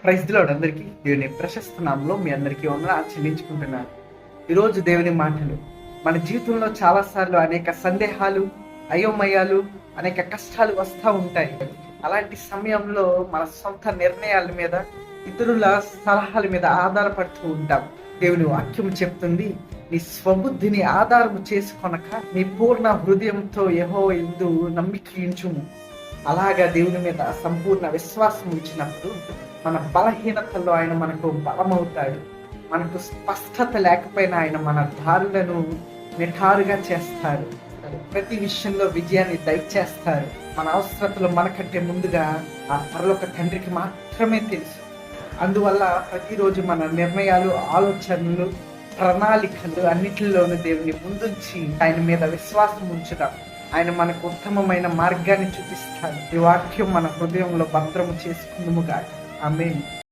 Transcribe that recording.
Praise the lord. అందరికీ దేవుని ప్రశస్త నామంలో మీ అందరికీ వందనాలు చెల్లించుకుంటున్నాను. ఈరోజు దేవుని మాటలు మన జీవితంలో చాలాసార్లు అనేక సందేహాలు, అయోమయాలు, అనేక కష్టాలు వస్తూ ఉంటాయి. అలాంటి సమయంలో మన సొంత నిర్ణయాల మీద, ఇతరుల సలహాల మీద ఆధారపడుతూ ఉంటాం. దేవుని వాక్యం చెప్తుంది, నీ స్వబుద్ధిని ఆధారము చేసుకొనక నీ పూర్ణ హృదయంతో యెహోవా యందు నమ్మిక ఉంచుము. అలాగా దేవుని మీద సంపూర్ణ విశ్వాసం ఉంచినప్పుడు మన బలహీనతల్లో ఆయన మనకు బలమవుతాడు. మనకు స్పష్టత లేకపోయినా ఆయన మన దారులను నిఠారుగా చేస్తారు. ప్రతి విషయంలో విజయాన్ని దయచేస్తారు. మన అవసరతలు మనకంటే ముందుగా ఆ పరలోక తండ్రికి మాత్రమే తెలుసు. అందువల్ల ప్రతిరోజు మన నిర్ణయాలు, ఆలోచనలు, ప్రణాళికలు అన్నిటిలోనూ దేవుని ముందుంచి ఆయన మీద విశ్వాసం ఉంచుదాం. ఆయన మనకు ఉత్తమమైన మార్గాన్ని చూపిస్తాడు. ఈ వాక్యం మన హృదయంలో భద్రము చేసుకుందుముగా. ఆమేన్.